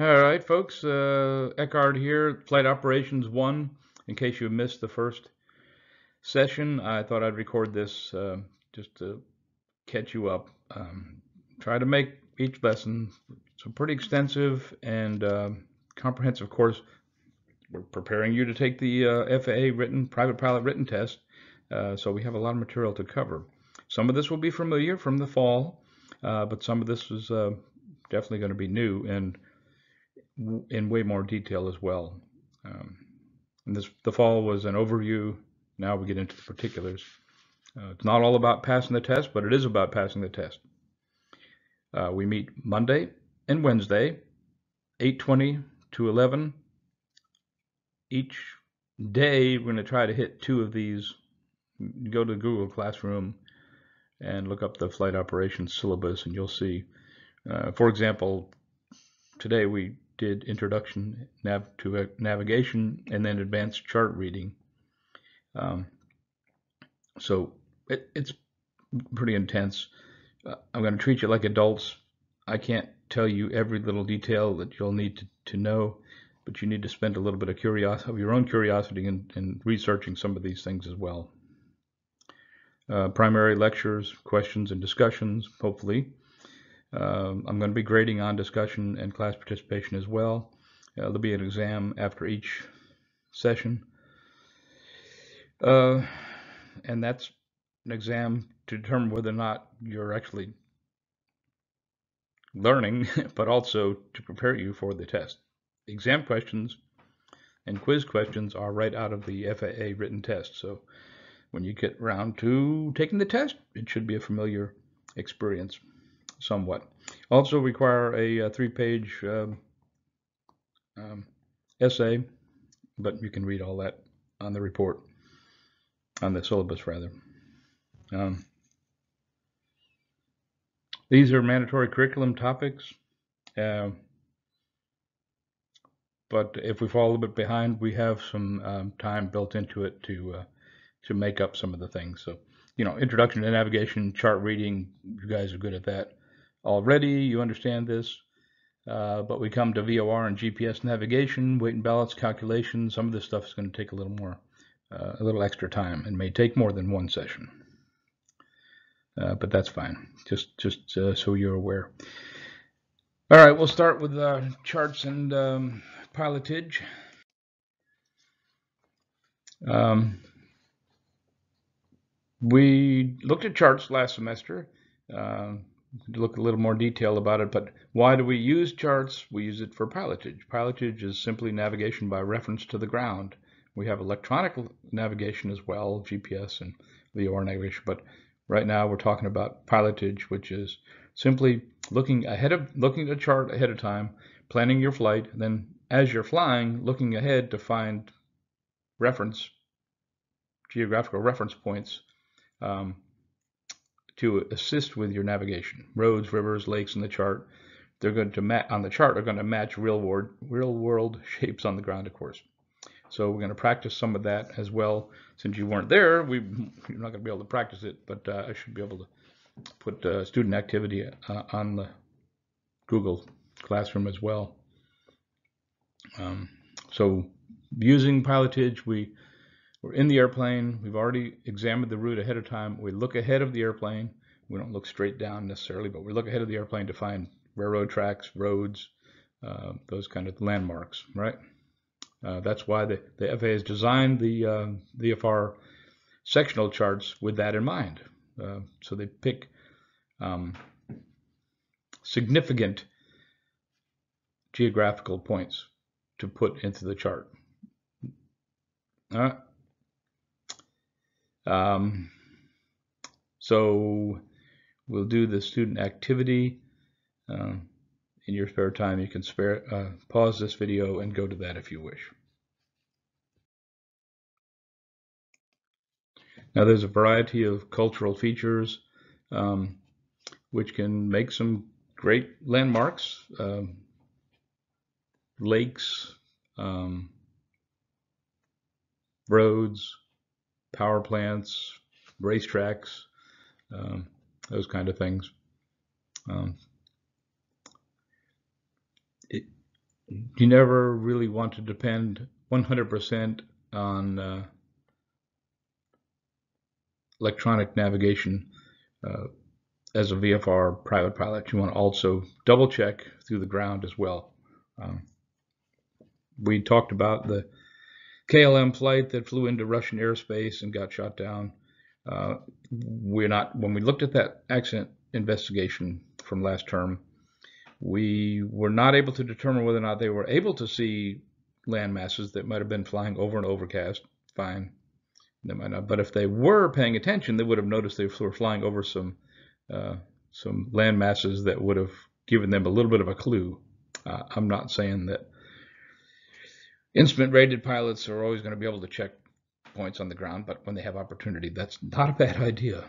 All right, folks. Eckhart here, Flight Operations 1. In case you missed the first session, I thought I'd record this just to catch you up. Try to make each lesson so pretty extensive and comprehensive course. We're preparing you to take the FAA private pilot written test, so we have a lot of material to cover. Some of this will be familiar from the fall, but some of this is definitely going to be new and in way more detail as well. And the fall was an overview. Now we get into the particulars. It's not all about passing the test, but it is about passing the test. We meet Monday and Wednesday, 8:20 to 11. Each day, we're going to try to hit 2 of these. Go to Google Classroom and look up the flight operations syllabus, and you'll see. For example, today we did introduction to navigation and then advanced chart reading. So it's pretty intense. I'm going to treat you like adults. I can't tell you every little detail that you'll need to know, but you need to spend a little bit of your own curiosity in researching some of these things as well. Primary lectures, questions, and discussions, hopefully. I'm going to be grading on discussion and class participation as well. There'll be an exam after each session. And that's an exam to determine whether or not you're actually learning, but also to prepare you for the test. Exam questions and quiz questions are right out of the FAA written test. So when you get around to taking the test, it should be a familiar experience somewhat. Also require a 3-page essay, but you can read all that on the report, on the syllabus rather. These are mandatory curriculum topics, but if we fall a little bit behind, we have some time built into it to make up some of the things. So, introduction to navigation, chart reading, you guys are good at that already. You understand this. But we come to VOR and GPS navigation, weight and balance calculation. Some of this stuff is going to take a little extra time and may take more than one session. But that's fine, just so you're aware. All right, we'll start with charts and pilotage. We looked at charts last semester. Look a little more detail about it, but why do we use charts? We use it for pilotage. Pilotage is simply navigation by reference to the ground. We have electronic navigation as well, GPS and VOR navigation, but right now we're talking about pilotage, which is simply looking at a chart ahead of time, planning your flight, and then as you're flying, looking ahead to find geographical reference points to assist with your navigation. Roads, rivers, lakes in the chart, they're going to match real world shapes on the ground, of course. So we're going to practice some of that as well. Since you weren't there, you're not going to be able to practice it, but I should be able to put student activity on the Google Classroom as well. So using pilotage, we're in the airplane. We've already examined the route ahead of time. We look ahead of the airplane. We don't look straight down necessarily, but we look ahead of the airplane to find railroad tracks, roads, those kind of landmarks, right? That's why the FAA has designed the VFR sectional charts with that in mind. So they pick significant geographical points to put into the chart. So we'll do the student activity. In your spare time, you can pause this video and go to that if you wish. Now there's a variety of cultural features which can make some great landmarks, lakes, roads, power plants, racetracks, those kind of things. You never really want to depend 100% on electronic navigation as a VFR private pilot. You want to also double check through the ground as well. We talked about the KLM flight that flew into Russian airspace and got shot down. When we looked at that accident investigation from last term, we were not able to determine whether or not they were able to see land masses that might have been flying over an overcast. Fine, they might not. But if they were paying attention, they would have noticed they were flying over some land masses that would have given them a little bit of a clue. I'm not saying that instrument-rated pilots are always going to be able to check points on the ground, but when they have opportunity, that's not a bad idea,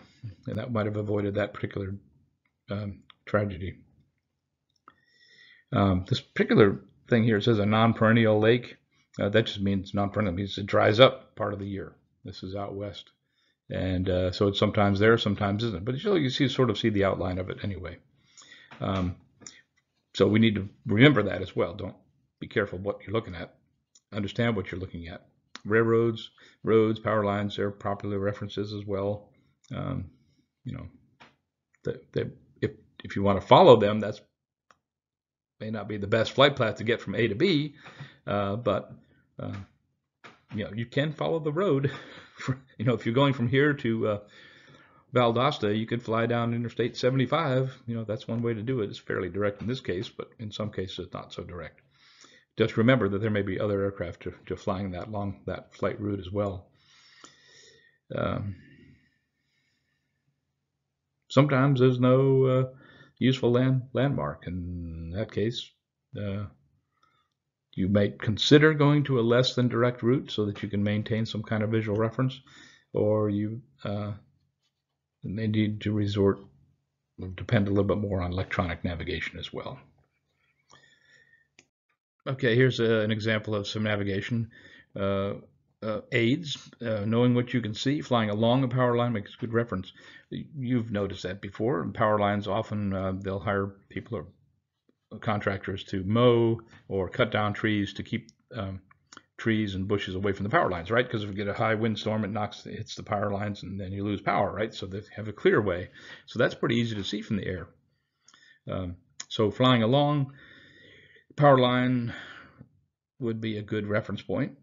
and that might have avoided that particular tragedy. This particular thing here says a non-perennial lake. That just means non-perennial, means it dries up part of the year. This is out west, and so it's sometimes there, sometimes isn't. But you sort of see the outline of it anyway. So we need to remember that as well. Don't be careful what you're looking at. Understand what you're looking at. Railroads, roads, power lines, they're popular references as well. If you want to follow them, that's may not be the best flight path to get from A to B, but you can follow the road. If you're going from here to Valdosta, you could fly down Interstate 75. That's one way to do it. It's fairly direct in this case, but in some cases it's not so direct. Just remember that there may be other aircraft to flying that flight route as well. Sometimes there's no useful landmark. In that case, you might consider going to a less than direct route so that you can maintain some kind of visual reference, or you may need to depend a little bit more on electronic navigation as well. Okay, here's an example of some navigation aids. Knowing what you can see, flying along a power line makes good reference. You've noticed that before. Power lines often they'll hire people or contractors to mow or cut down trees to keep trees and bushes away from the power lines, right? Because if you get a high windstorm, it hits the power lines and then you lose power, right? So they have a clear way. So that's pretty easy to see from the air. So flying along power line would be a good reference point.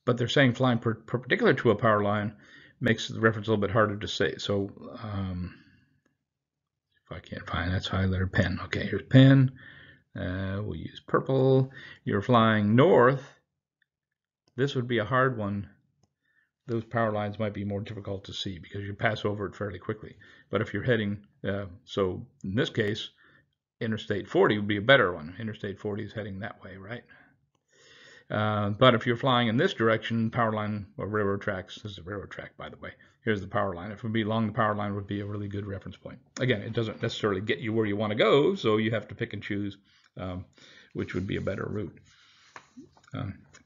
But they're saying flying perpendicular to a power line makes the reference a little bit harder to say. So if I can't find, that's highlighter pen. Okay, here's pen. We'll use purple. You're flying north. This would be a hard one. Those power lines might be more difficult to see because you pass over it fairly quickly. But if you're heading, so in this case, Interstate 40 would be a better one. Interstate 40 is heading that way, right? But if you're flying in this direction, power line or railroad tracks, this is a railroad track, by the way. Here's the power line. If it would be along the power line, would be a really good reference point. Again, it doesn't necessarily get you where you want to go, so you have to pick and choose which would be a better route.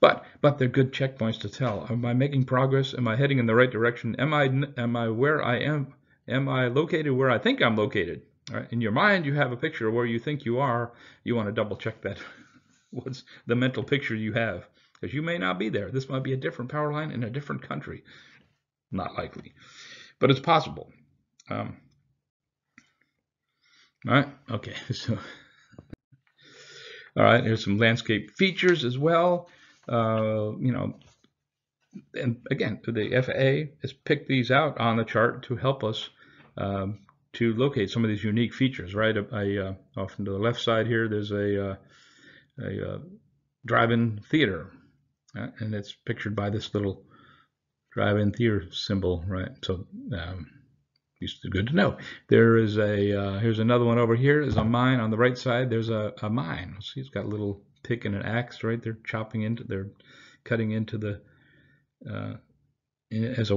But they're good checkpoints to tell. Am I making progress? Am I heading in the right direction? Am I where I am? Am I located where I think I'm located? All right. In your mind, you have a picture of where you think you are. You want to double check that. What's the mental picture you have? Because you may not be there. This might be a different power line in a different country. Not likely, but it's possible. All right. Okay. So, all right. Here's some landscape features as well. And again, the FAA has picked these out on the chart to help us to locate some of these unique features, right? Off to the left side here, there's a drive-in theater, and it's pictured by this little drive-in theater symbol, right? So it's good to know. There is here's another one over here. There's a mine on the right side. There's a mine. See, it's got a little pick and an axe, right? They're cutting into the as a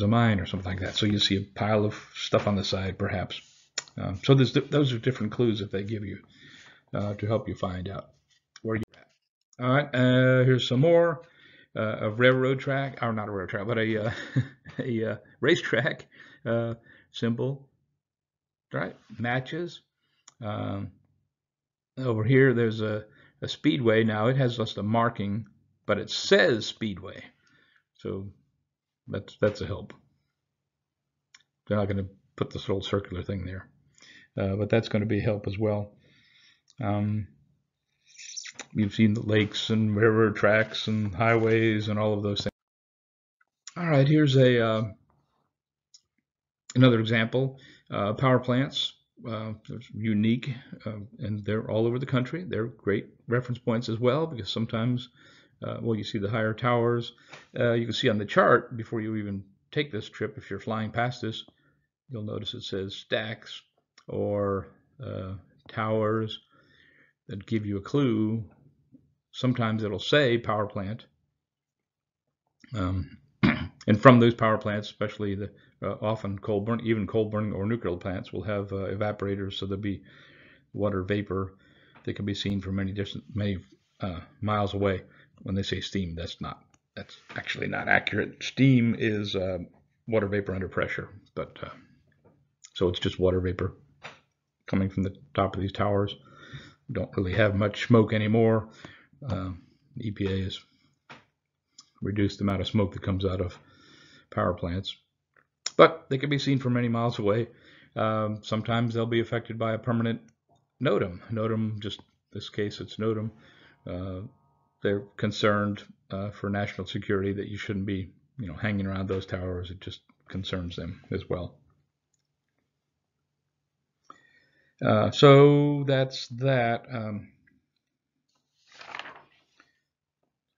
mine or something like that. So you see a pile of stuff on the side, perhaps. So those are different clues that they give you to help you find out where you're at. All right, here's some more. A railroad track, or not a railroad track, but a racetrack symbol. right? Matches. Um, over here, there's a speedway. Now it has just a marking, but it says speedway. So that's a help. They're not going to put this little circular thing there, but that's going to be a help as well. You've seen the lakes and railroad tracks and highways and all of those things. All right, here's a another example. Power plants, they're unique, and they're all over the country. They're great reference points as well, because sometimes, well, you see the higher towers. You can see on the chart, before you even take this trip, if you're flying past this, you'll notice it says stacks or towers that give you a clue. Sometimes it'll say power plant. And from those power plants, especially the often coal burning, even coal burning or nuclear plants, will have evaporators, so there'll be water vapor that can be seen from many miles away. When they say steam, that's actually not accurate. Steam is water vapor under pressure, but so it's just water vapor coming from the top of these towers. We don't really have much smoke anymore. The EPA has reduced the amount of smoke that comes out of power plants, but they can be seen from many miles away. Sometimes they'll be affected by a permanent NOTAM. NOTAM, just this case, it's NOTAM. They're concerned for national security that you shouldn't be, hanging around those towers. It just concerns them as well. So that's that.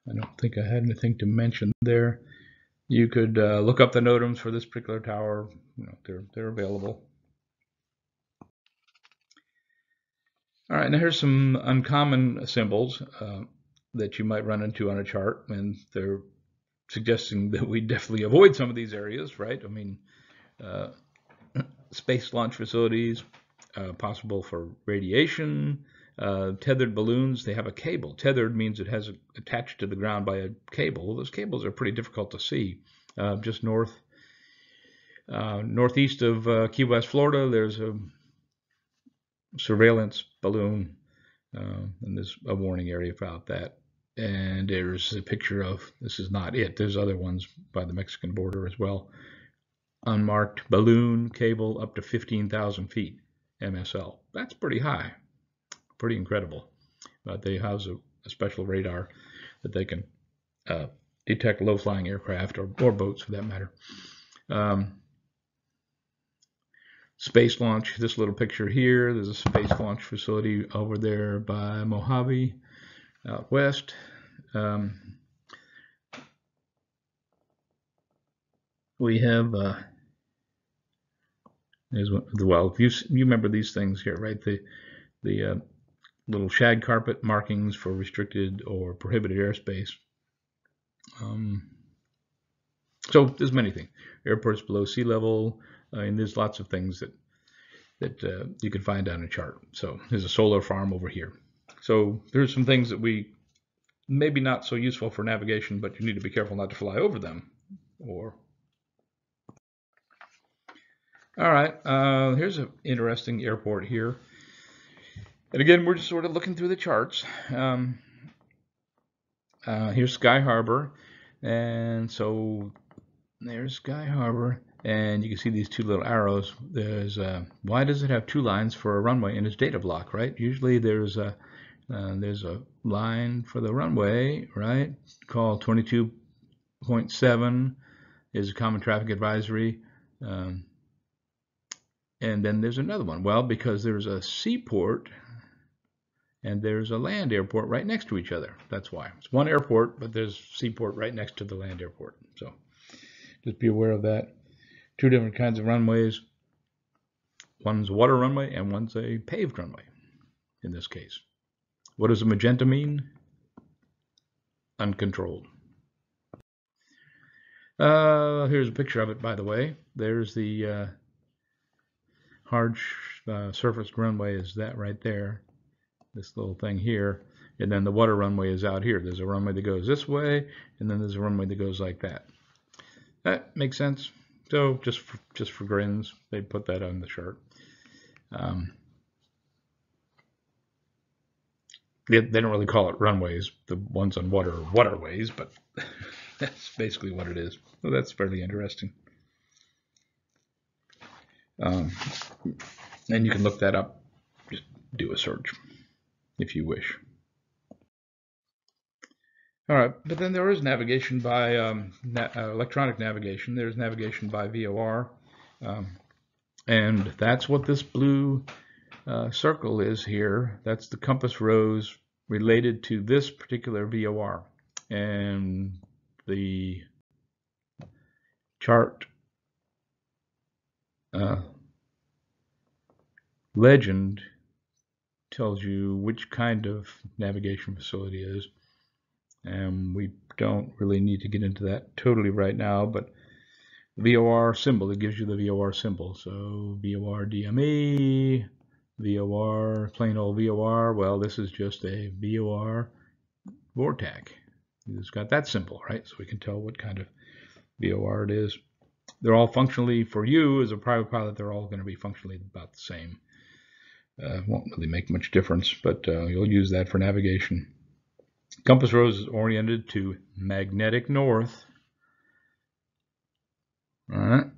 I don't think I had anything to mention there. You could look up the NOTAMs for this particular tower. They're available. All right, now here's some uncommon symbols that you might run into on a chart, and they're suggesting that we definitely avoid some of these areas, right? I mean, space launch facilities, possible for radiation. Tethered balloons, they have a cable. Tethered means it has attached to the ground by a cable. Those cables are pretty difficult to see. Just northeast of Key West, Florida, there's a surveillance balloon, and there's a warning area about that. And there's a picture of, this is not it, there's other ones by the Mexican border as well. Unmarked balloon cable up to 15,000 feet MSL. That's pretty high, pretty incredible. But they house a special radar that they can detect low-flying aircraft or boats for that matter. Space launch, this little picture here, there's a space launch facility over there by Mojave out west. We have, well, you remember these things here, right? The little shag carpet markings for restricted or prohibited airspace. So there's many things. Airports below sea level, and there's lots of things that you can find on a chart. So there's a solar farm over here. So there's some things that we maybe not so useful for navigation, but you need to be careful not to fly over them. All right, here's an interesting airport here. And again, we're just sort of looking through the charts. Here's Sky Harbor, and so there's Sky Harbor, and you can see these two little arrows. There's why does it have two lines for a runway in its data block, right? Usually there's a line for the runway, right? Call 22.7 is a common traffic advisory, and then there's another one. Well, because there's a seaport and there's a land airport right next to each other. That's why. It's one airport, but there's a seaport right next to the land airport. So just be aware of that. Two different kinds of runways. One's a water runway and one's a paved runway in this case. What does a magenta mean? Uncontrolled. Here's a picture of it, by the way. There's the hard surfaced runway is that right there. This little thing here. And then the water runway is out here. There's a runway that goes this way, and then there's a runway that goes like that. That makes sense. So just for grins, they put that on the chart. They don't really call it runways. The ones on water are waterways, but that's basically what it is. So that's fairly interesting. And you can look that up. Just do a search if you wish. All right, but then there is navigation by electronic navigation. There's navigation by VOR, and that's what this blue circle is here. That's the compass rose related to this particular VOR, and the chart legend tells you which kind of navigation facility it is. And we don't really need to get into that totally right now, but VOR symbol, it gives you the VOR symbol. So VOR DME, VOR, plain old VOR. Well, this is just a VOR VORTAC. It's got that symbol, right? So we can tell what kind of VOR it is. They're all functionally, for you as a private pilot, they're all going to be functionally about the same. Won't really make much difference, but you'll use that for navigation. Compass rose is oriented to magnetic north. All right.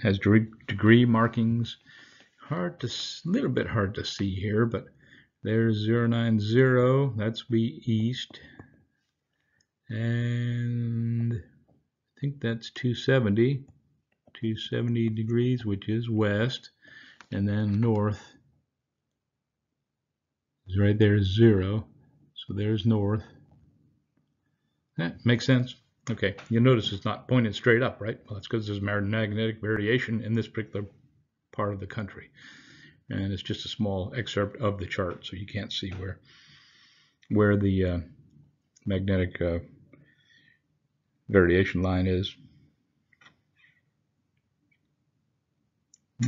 Has degree markings. Little bit hard to see here, but there's 090. That's B east, and I think that's 270. 270 degrees, which is west, and then north is right there is 0. So there's north. That makes sense. Okay, you'll notice it's not pointed straight up, right? Well, that's because there's magnetic variation in this particular part of the country. And it's just a small excerpt of the chart, so you can't see where the magnetic variation line is.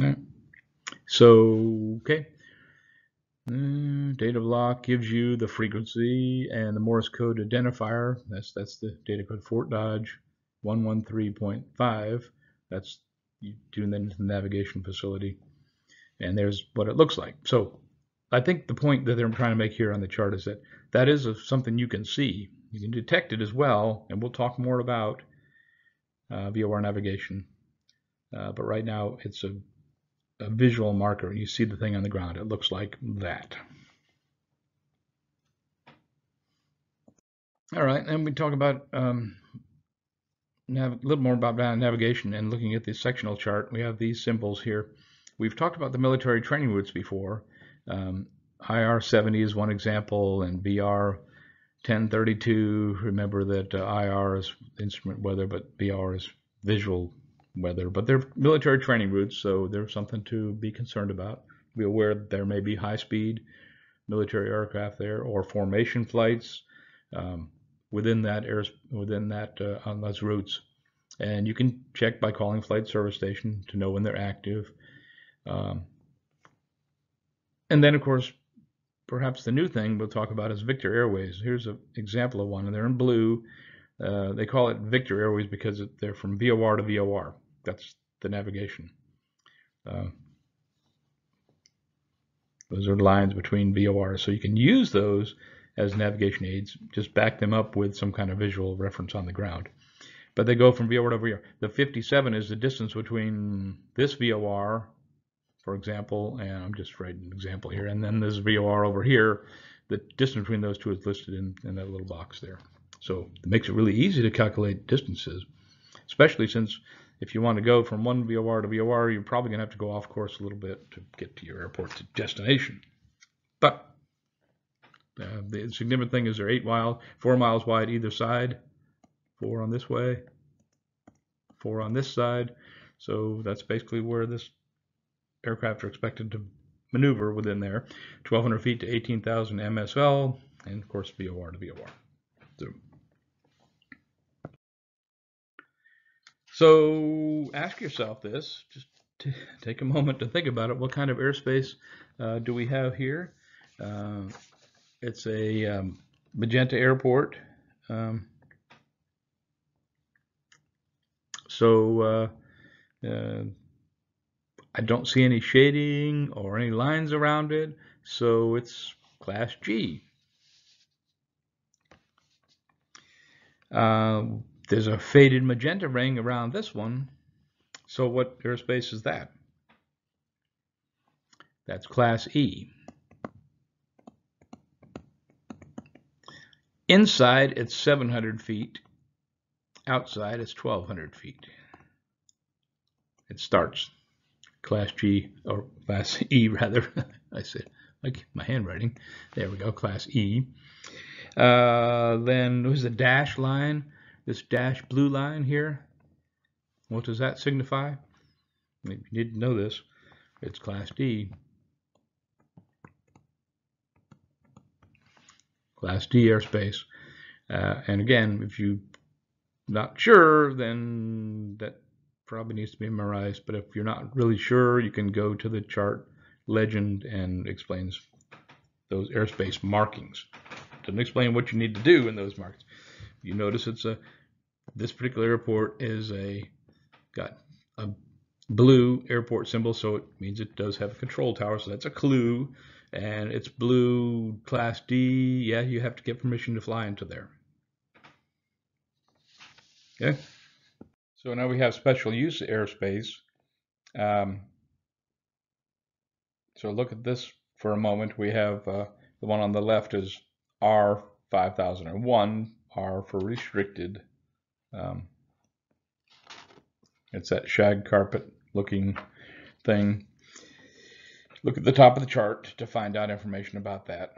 Right. So, okay. Data block gives you the frequency and the Morse code identifier. That's the data code Fort Dodge 113.5. That's you tune into the navigation facility, and there's what it looks like. So I think the point that they're trying to make here on the chart is that is something you can see. You can detect it as well, and we'll talk more about VOR navigation. But right now it's a visual marker. You see the thing on the ground. It looks like that. All right, and we talk about a little more about navigation and looking at the sectional chart. We have these symbols here. We've talked about the military training routes before. IR-70 is one example, and VR 1032. Remember that IR is instrument weather, but VR is visual weather. But they're military training routes, so there's something to be concerned about. Be aware that there may be high-speed military aircraft there, or formation flights within that on those routes. And you can check by calling flight service station to know when they're active. And then, of course, perhaps the new thing we'll talk about is Victor Airways. Here's an example of one, and they're in blue. They call it Victor Airways because they're from VOR to VOR. That's the navigation. Those are lines between VOR, so you can use those as navigation aids. Just back them up with some kind of visual reference on the ground. But they go from VOR to VOR. The 57 is the distance between this VOR, for example, and I'm just writing an example here, and then this VOR over here. The distance between those two is listed in that little box there. So it makes it really easy to calculate distances, especially since if you want to go from one VOR to VOR, you're probably going to have to go off course a little bit to get to your airport destination. But the significant thing is they're 4 miles wide either side, 4 on this way, 4 on this side. So that's basically where this aircraft are expected to maneuver within there. 1,200 feet to 18,000 MSL, and of course VOR to VOR. So ask yourself this, just take a moment to think about it. What kind of airspace do we have here? It's a Magenta airport. I don't see any shading or any lines around it, so it's Class G. There's a faded magenta ring around this one. So what airspace is that? That's Class E. Inside, it's 700 feet. Outside, it's 1,200 feet. It starts Class G, or Class E, rather. I said, like my handwriting. There we go, Class E. Then there's the dash line, this dash blue line here. What does that signify? Maybe you didn't know this. It's Class D. Class D airspace. And again, if you're not sure, then that probably needs to be memorized. But if you're not really sure, you can go to the chart legend and explains those airspace markings. It doesn't explain what you need to do in those markings. You notice it's this particular airport is got a blue airport symbol, so it means it does have a control tower, so that's a clue. And it's blue Class D. Yeah, you have to get permission to fly into there. Okay. So now we have special use airspace. So look at this for a moment. We have the one on the left is R5001, R for restricted. It's that shag carpet looking thing. Look at the top of the chart to find out information about that,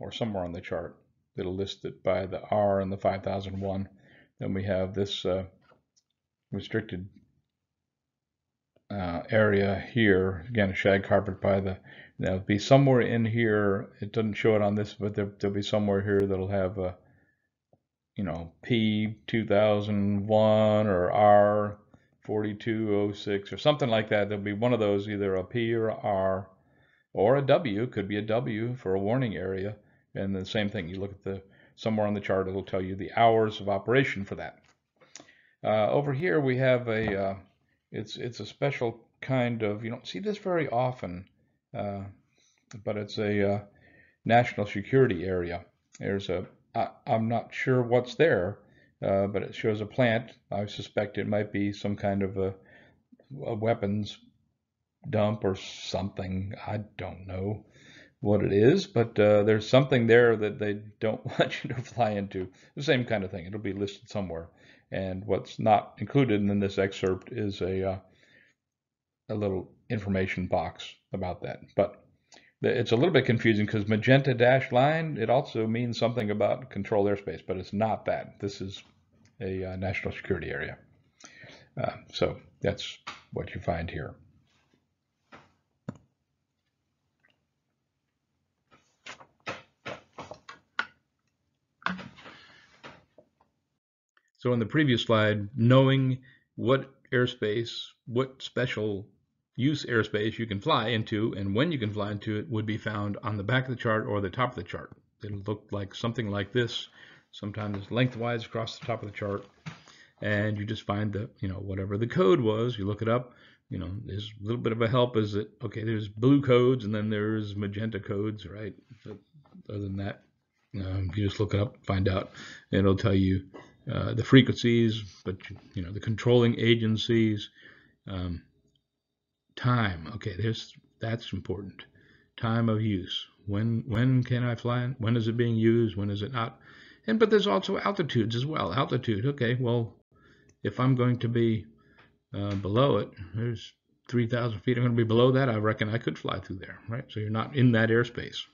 or somewhere on the chart that'll list it by the R and the 5001. Then we have this restricted area here. Again, a shag carpet by the. There'll be somewhere in here. It doesn't show it on this, but there'll be somewhere here that'll have a, P2001 or R4206 or something like that. There'll be one of those, either a P or a R. Or a W, could be a W for a warning area, and the same thing. You look at somewhere on the chart, it'll tell you the hours of operation for that. Over here we have it's a special kind of, you don't see this very often, but it's a national security area. I'm not sure what's there, but it shows a plant. I suspect it might be some kind of a weapons dump or something. I don't know what it is, but there's something there that they don't want you to fly into. The same kind of thing. It'll be listed somewhere. And what's not included in this excerpt is a little information box about that. But it's a little bit confusing because magenta dash line, it also means something about controlled airspace, but it's not that. This is a national security area. So that's what you find here. So in the previous slide, knowing what airspace, what special use airspace you can fly into and when you can fly into it would be found on the back of the chart or the top of the chart. It'll look like something like this. Sometimes it's lengthwise across the top of the chart. And you just find the, whatever the code was, you look it up. There's a little bit of a help is that, okay, there's blue codes and then there's magenta codes, right? So other than that, you just look it up, find out, and it'll tell you the frequencies, but the controlling agencies, time. Okay, that's important. Time of use. When can I fly? When is it being used? When is it not? But there's also altitudes as well. Altitude. Okay, well, if I'm going to be below it, there's 3,000 feet. I'm going to be below that. I reckon I could fly through there, right? So you're not in that airspace.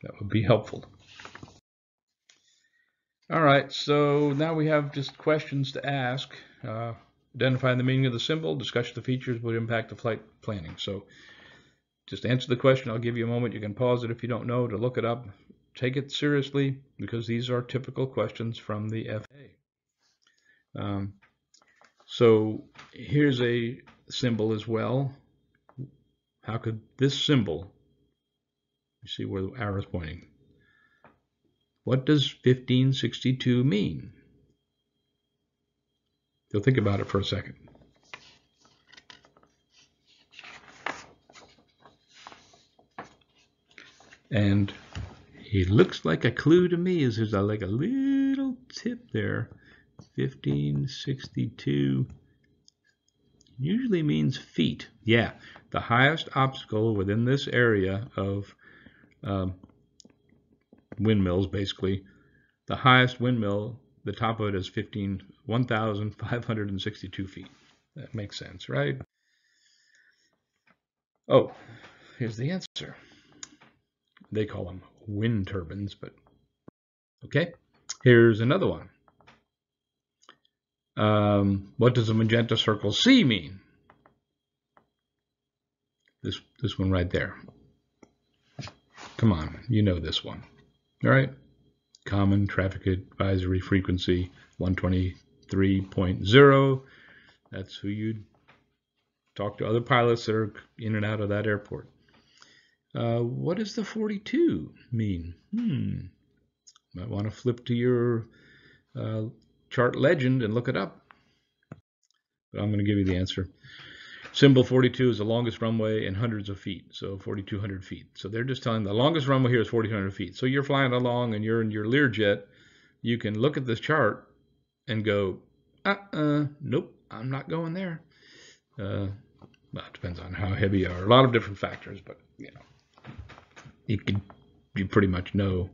That would be helpful. All right, so now we have just questions to ask. Identify the meaning of the symbol, discuss the features would impact the flight planning. So just answer the question. I'll give you a moment. You can pause it if you don't know to look it up. Take it seriously because these are typical questions from the FAA. So here's a symbol as well. How could this symbol, you see where the arrow is pointing, what does 1562 mean? You'll think about it for a second. And he looks like a clue to me. Is there's like a little tip there. 1562 usually means feet. Yeah, the highest obstacle within this area of windmills, basically, the highest windmill, the top of it is 1,562 feet. That makes sense, right? Oh, here's the answer. They call them wind turbines, but okay. Here's another one. What does a magenta circle C mean? This one right there. Come on, you know this one. All right. Common traffic advisory frequency 123.0. That's who you'd talk to other pilots that are in and out of that airport. What does the 42 mean? Might want to flip to your chart legend and look it up. But I'm going to give you the answer. Symbol 42 is the longest runway in hundreds of feet, so 4,200 feet. So they're just telling the longest runway here is 4,200 feet. So you're flying along and you're in your Learjet. You can look at this chart and go, nope, I'm not going there. Well, it depends on how heavy you are. A lot of different factors, but you pretty much know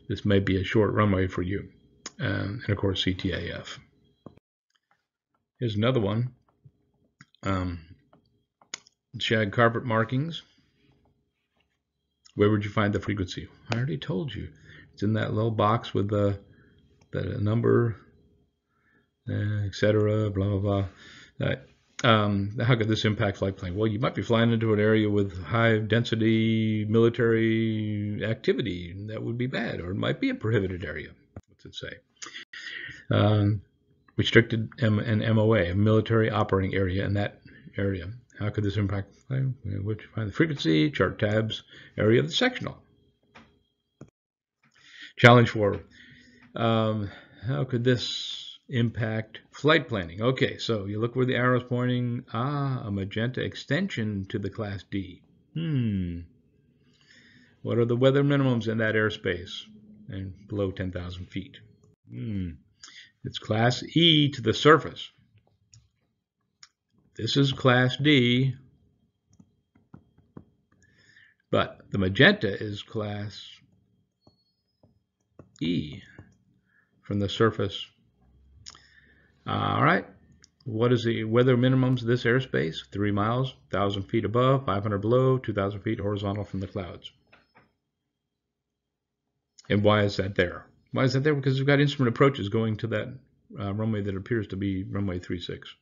this may be a short runway for you. And of course, CTAF. Here's another one. Shag carpet markings. Where would you find the frequency? I already told you. It's in that little box with the number, etc. Blah blah blah. How could this impact flight planning? Well, you might be flying into an area with high density military activity. That would be bad, or it might be a prohibited area. What's it say? Restricted and MOA, a military operating area in that area. How could this impact? Would you find the frequency, chart tabs, area of the sectional? Challenge 4. How could this impact flight planning? Okay, so you look where the arrow is pointing. A magenta extension to the Class D. What are the weather minimums in that airspace and below 10,000 feet? It's Class E to the surface. This is Class D, but the magenta is Class E from the surface. All right. What is the weather minimums of this airspace? 3 miles, 1,000 feet above, 500 below, 2,000 feet horizontal from the clouds. And why is that there? Why is that there? Because we've got instrument approaches going to that runway that appears to be runway 36.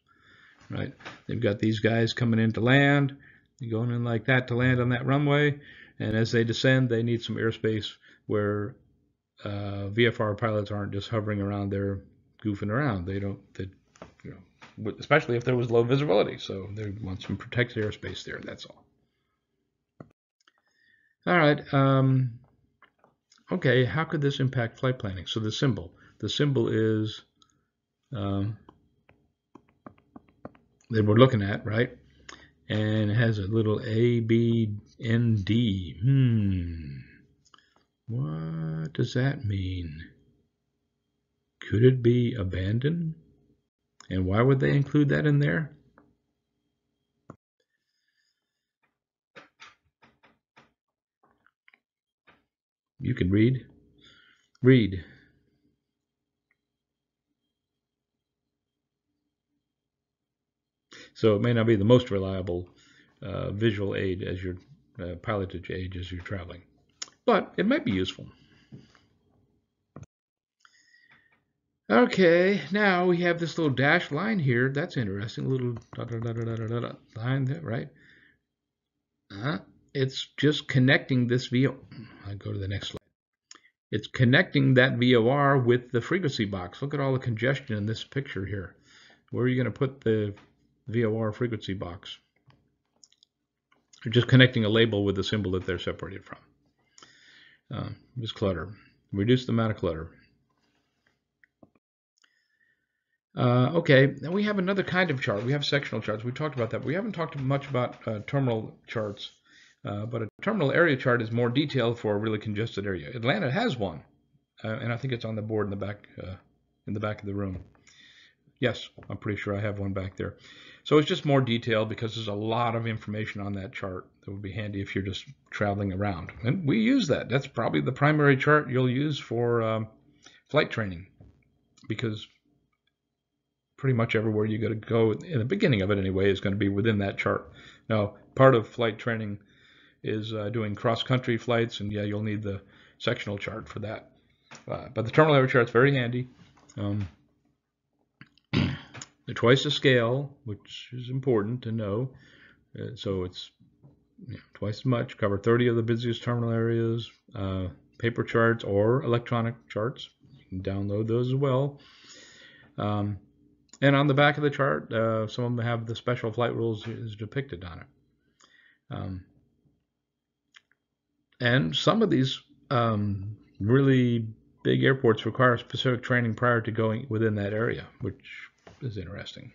Right? They've got these guys coming in to land. They're going in like that to land on that runway. And as they descend, they need some airspace where VFR pilots aren't just hovering around there, goofing around. Especially if there was low visibility. So they want some protected airspace there. That's all. All right. Okay. How could this impact flight planning? So the symbol is that we're looking at, right? And it has a little A, B, N, D. What does that mean? Could it be abandoned? And why would they include that in there? You can read. Read. So it may not be the most reliable visual aid as your pilotage aid as you're traveling, but it might be useful. Okay, now we have this little dashed line here. That's interesting. A little line there, right? It's just connecting this VOR. I'll go to the next slide. It's connecting that VOR with the frequency box. Look at all the congestion in this picture here. Where are you going to put the VOR frequency box? They're just connecting a label with the symbol that they're separated from. Just clutter. Reduce the amount of clutter. Okay, now we have another kind of chart. We have sectional charts. We talked about that. We haven't talked much about terminal charts. But a terminal area chart is more detailed for a really congested area. Atlanta has one, and I think it's on the board in the back of the room. Yes, I'm pretty sure I have one back there. So it's just more detailed because there's a lot of information on that chart that would be handy if you're just traveling around. And we use that. That's probably the primary chart you'll use for flight training, because pretty much everywhere you got to go in the beginning of it anyway is going to be within that chart. Now, part of flight training is doing cross-country flights, and yeah, you'll need the sectional chart for that. But the terminal area chart's very handy. They're twice the scale, which is important to know. So it's twice as much. Cover 30 of the busiest terminal areas. Paper charts or electronic charts. You can download those as well. And on the back of the chart, some of them have the special flight rules is depicted on it. And some of these really big airports require specific training prior to going within that area, which is interesting.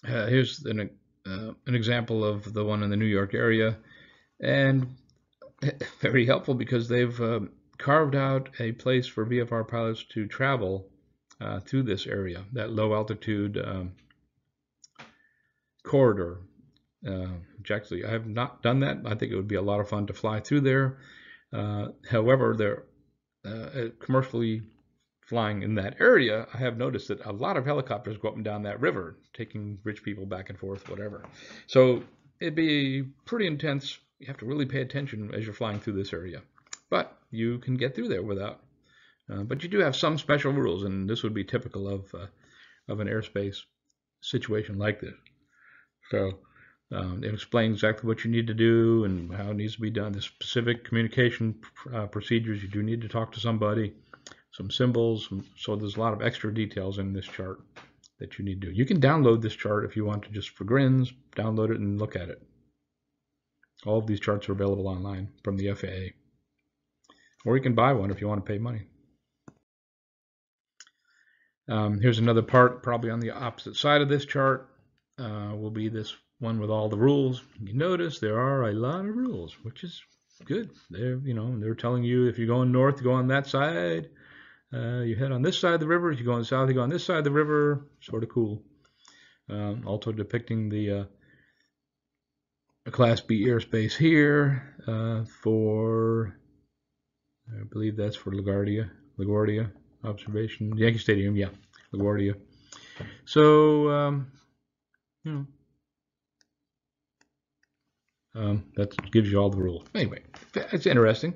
Here's an example of the one in the New York area, and very helpful because they've carved out a place for VFR pilots to travel through this area, that low altitude corridor. Which actually, I have not done that. I think it would be a lot of fun to fly through there. However, they're commercially flying in that area. I have noticed that a lot of helicopters go up and down that river, taking rich people back and forth, whatever. So it'd be pretty intense. You have to really pay attention as you're flying through this area. But you can get through there without. But you do have some special rules, and this would be typical of an airspace situation like this. So it explains exactly what you need to do and how it needs to be done. The specific communication procedures, you do need to talk to somebody, some symbols. So there's a lot of extra details in this chart that you need to do. You can download this chart if you want to, just for grins, download it and look at it. All of these charts are available online from the FAA. Or you can buy one if you want to pay money. Here's another part, probably on the opposite side of this chart, will be this one with all the rules. You notice there are a lot of rules, which is good. They're telling you if you're going north, you go on that side. You head on this side of the river. If you're going south, you go on this side of the river. Sort of cool. Also depicting the Class B airspace here for, I believe that's for LaGuardia observation. Yankee Stadium, yeah, LaGuardia. So, that gives you all the rules. Anyway, it's interesting.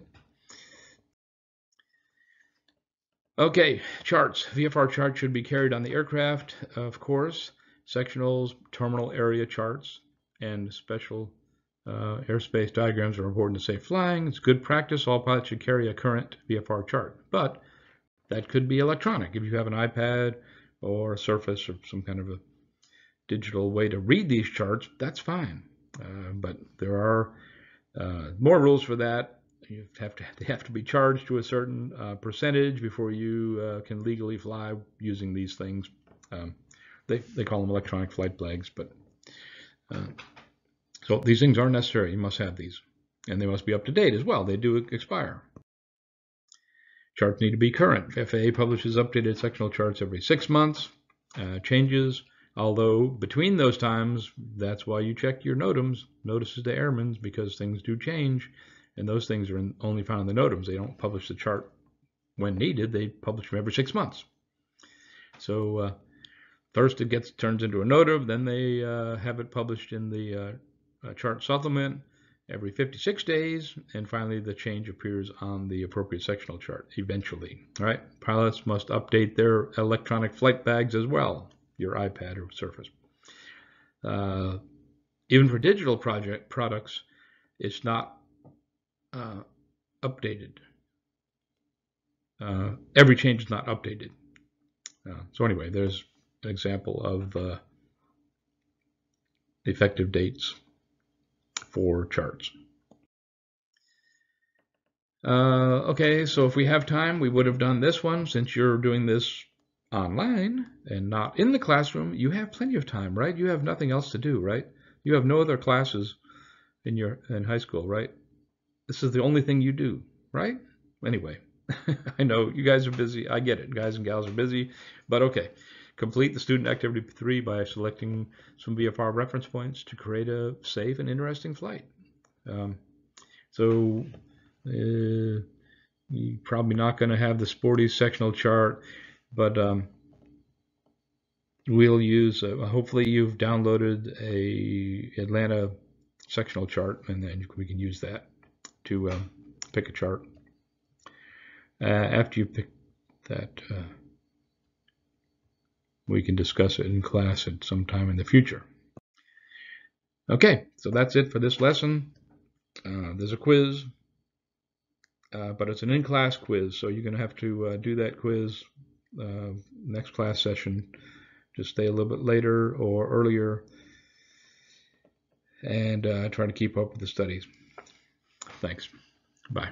Okay, charts. VFR charts should be carried on the aircraft, of course. Sectionals, terminal area charts, and special airspace diagrams are important to safe flying. It's good practice. All pilots should carry a current VFR chart, but that could be electronic. If you have an iPad or a Surface or some kind of a digital way to read these charts, that's fine. But there are more rules for that. They have to be charged to a certain percentage before you can legally fly using these things. They call them electronic flight flags, but so these things are necessary. You must have these, and they must be up to date as well. They do expire. Charts need to be current. FAA publishes updated sectional charts every 6 months. Changes, although between those times, that's why you check your NOTAMs, notices to airmen, because things do change, and those things are only found in the NOTAMs. They don't publish the chart when needed. They publish them every 6 months. So first it turns into a NOTAM, then they have it published in the chart supplement every 56 days, and finally the change appears on the appropriate sectional chart eventually. All right, pilots must update their electronic flight bags as well, your iPad or Surface. Even for digital products, it's not updated. Every change is not updated. So anyway, there's an example of effective dates for charts. Okay, so if we have time, we would have done this one. Since you're doing this online and not in the classroom, you have plenty of time, right? You have nothing else to do, right? You have no other classes in high school, right? This is the only thing you do, right? Anyway, I know you guys are busy. I get it. Guys and gals are busy, but okay. Complete the student activity 3 by selecting some VFR reference points to create a safe and interesting flight. So you're probably not going to have the sporty sectional chart, but we'll use, hopefully you've downloaded a Atlanta sectional chart, and then we can use that to pick a chart. After you pick that, we can discuss it in class at some time in the future. Okay, so that's it for this lesson. There's a quiz, but it's an in-class quiz, so you're going to have to do that quiz next class session. Just stay a little bit later or earlier and try to keep up with the studies. Thanks. Bye.